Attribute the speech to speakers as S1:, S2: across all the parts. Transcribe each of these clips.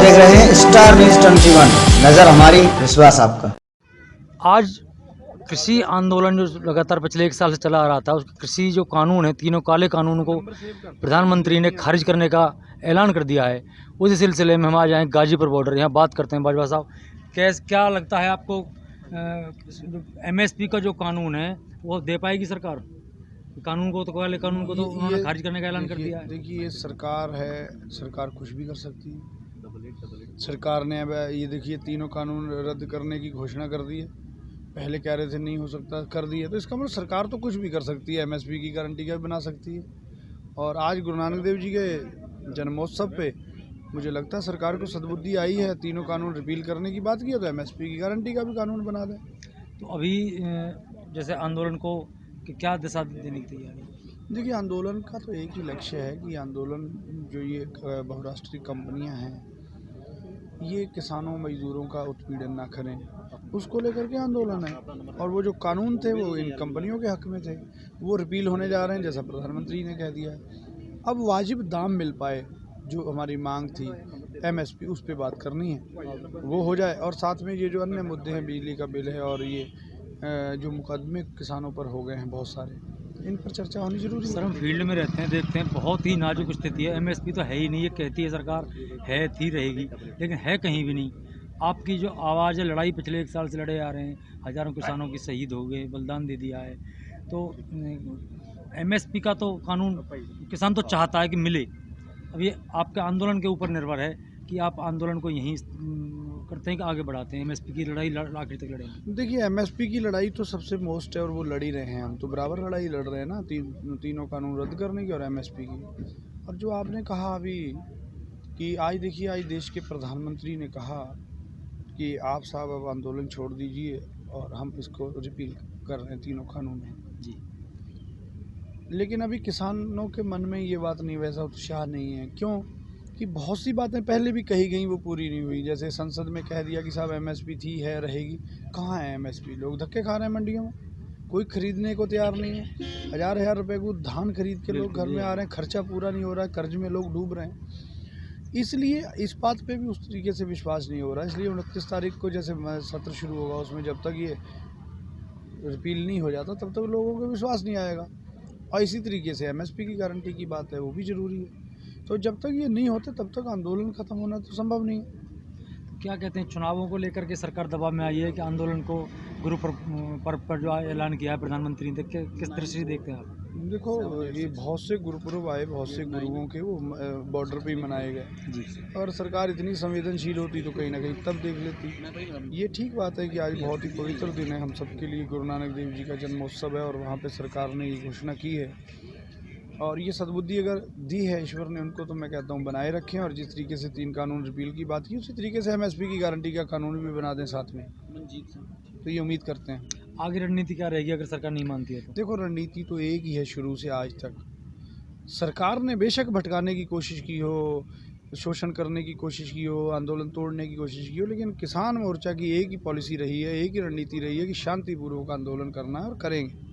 S1: देख रहे हैं स्टार न्यूज 21, नजर हमारी विश्वास आपका।
S2: आज कृषि आंदोलन जो लगातार पिछले 1 साल से चला आ रहा था, उस कृषि जो कानून है, तीनों काले कानूनों को प्रधानमंत्री ने खारिज करने का ऐलान कर दिया है। उसी सिलसिले में हम आज आए गाजीपुर बॉर्डर, यहाँ बात करते हैं बाजवा साहब। क्या लगता है आपको, MSP का जो कानून है वो दे पाएगी सरकार? कानून को तो काले कानून को तो उन्होंने खारिज करने का ऐलान कर दिया है।
S3: देखिए, ये सरकार है, सरकार कुछ भी कर सकती है। सरकार ने अब ये देखिए तीनों कानून रद्द करने की घोषणा कर दी है। पहले कह रहे थे नहीं हो सकता, कर दी है, तो इसका मतलब सरकार तो कुछ भी कर सकती है। MSP की गारंटी का भी बना सकती है। और आज गुरु नानक देव जी के जन्मोत्सव पे मुझे लगता है सरकार को सद्बुद्धि आई है। तीनों कानून रिपील करने की बात की है तो MSP की गारंटी का भी कानून बना दें।
S2: तो अभी जैसे आंदोलन को क्या दिशा देने की तैयारी?
S3: देखिए, आंदोलन का तो एक ही लक्ष्य है कि आंदोलन जो ये बहुराष्ट्रीय कंपनियां हैं ये किसानों मजदूरों का उत्पीड़न ना करें, उसको लेकर के आंदोलन है। और वो जो कानून थे वो इन कंपनियों के हक में थे, वो रिपील होने जा रहे हैं जैसा प्रधानमंत्री ने कह दिया है। अब वाजिब दाम मिल पाए, जो हमारी मांग थी MSP, उस पर बात करनी है, वो हो जाए। और साथ में ये जो अन्य मुद्दे हैं, बिजली का बिल है और ये जो मुकदमे किसानों पर हो गए हैं बहुत सारे, इन पर चर्चा होनी जरूरी है।
S2: सर, हम फील्ड में रहते हैं, देखते हैं बहुत ही नाजुक स्थिति है। MSP तो है ही नहीं, ये कहती है सरकार है, थी, रहेगी, लेकिन है कहीं भी नहीं। आपकी जो आवाज़ है, लड़ाई पिछले 1 साल से लड़े आ रहे हैं, हज़ारों किसानों की शहीद हो गए, बलिदान दे दिया है। तो MSP का तो कानून किसान तो चाहता है कि मिले। अब ये आपके आंदोलन के ऊपर निर्भर है कि आप आंदोलन को यहीं करते हैं कि आगे बढ़ाते हैं। MSP की लड़ाई आखिर तक लड़ेंगे।
S3: देखिए, MSP की लड़ाई तो सबसे मोस्ट है और वो लड़ ही रहे हैं। हम तो बराबर लड़ाई लड़ रहे हैं ना, तीनों कानून रद्द करने की और MSP की। और जो आपने कहा अभी कि आज देखिए, आज देश के प्रधानमंत्री ने कहा कि आप साहब अब आंदोलन छोड़ दीजिए और हम इसको रिपील कर रहे हैं, तीनों कानून जी। लेकिन अभी किसानों के मन में ये बात नहीं, वैसा उत्साह नहीं है। क्यों? कि बहुत सी बातें पहले भी कही गई, वो पूरी नहीं हुई। जैसे संसद में कह दिया कि साहब MSP थी, है, रहेगी। कहाँ है MSP? लोग धक्के खा रहे हैं मंडियों में, कोई खरीदने को तैयार नहीं है। हज़ार रुपए को धान खरीद के लोग घर में आ रहे हैं, खर्चा पूरा नहीं हो रहा है, कर्ज में लोग डूब रहे हैं। इसलिए इस बात पे भी उस तरीके से विश्वास नहीं हो रहा है। इसलिए 29 तारीख को जैसे सत्र शुरू होगा, उसमें जब तक ये रिपील नहीं हो जाता तब तक लोगों को विश्वास नहीं आएगा। और इसी तरीके से MSP की गारंटी की बात है, वो भी ज़रूरी है। तो जब तक ये नहीं होते तब तक आंदोलन खत्म होना तो संभव नहीं है।
S2: क्या कहते हैं, चुनावों को लेकर के सरकार दबाव में आई है कि आंदोलन को गुरु पर्व पर जो ऐलान किया है प्रधानमंत्री ने, किस तरह से देखते हैं आप?
S3: देखो, ये बहुत से गुरुपुरब आए, बहुत से गुरुओं के वो बॉर्डर पे ही मनाए गए जी। और सरकार इतनी संवेदनशील होती तो कहीं ना कहीं तब देख लेती। ये ठीक बात है कि आज बहुत ही पवित्र दिन है हम सबके लिए, गुरु नानक देव जी का जन्मोत्सव है और वहाँ पे सरकार ने ये घोषणा की है। और ये सद्बुद्धि अगर दी है ईश्वर ने उनको, तो मैं कहता हूँ बनाए रखें। और जिस तरीके से 3 कानून रिपील की बात की, उसी तरीके से MSP की गारंटी का कानून भी बना दें साथ में। तो ये उम्मीद करते हैं।
S2: आगे रणनीति क्या रहेगी अगर सरकार नहीं मानती है तो?
S3: देखो, रणनीति तो एक ही है शुरू से आज तक। सरकार ने बेशक भटकाने की कोशिश की हो, शोषण करने की कोशिश की हो, आंदोलन तोड़ने की कोशिश की हो, लेकिन किसान मोर्चा की एक ही पॉलिसी रही है, एक ही रणनीति रही है कि शांतिपूर्वक आंदोलन करना है और करेंगे।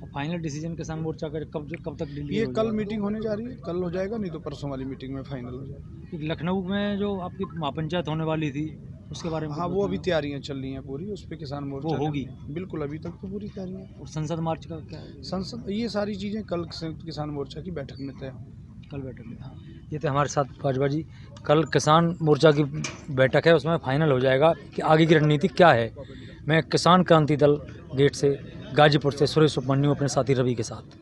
S2: फाइनल डिसीजन किसान मोर्चा का कब तक डिलीवर?
S3: ये कल मीटिंग होने जा रही है, कल हो जाएगा, नहीं तो परसों वाली मीटिंग में फाइनल हो जाएगा।
S2: लखनऊ में जो आपकी महापंचायत होने वाली थी उसके बारे में?
S3: हाँ, वो अभी तैयारियां चल रही हैं पूरी, उस पर किसान मोर्चा
S2: वो होगी
S3: बिल्कुल। अभी तक तो पूरी तैयारियां।
S2: और संसद मार्च का क्या है?
S3: संसद, ये सारी चीज़ें कल संयुक्त किसान मोर्चा की बैठक में तय हों।
S2: कल बैठक में? हाँ, ये थे हमारे साथ बाजवा जी। कल किसान मोर्चा की बैठक है, उसमें फाइनल हो जाएगा कि आगे की रणनीति क्या है। मैं किसान क्रांति दल गेट से गाजीपुर से सुरेश उपमन्यु अपने साथी रवि के साथ।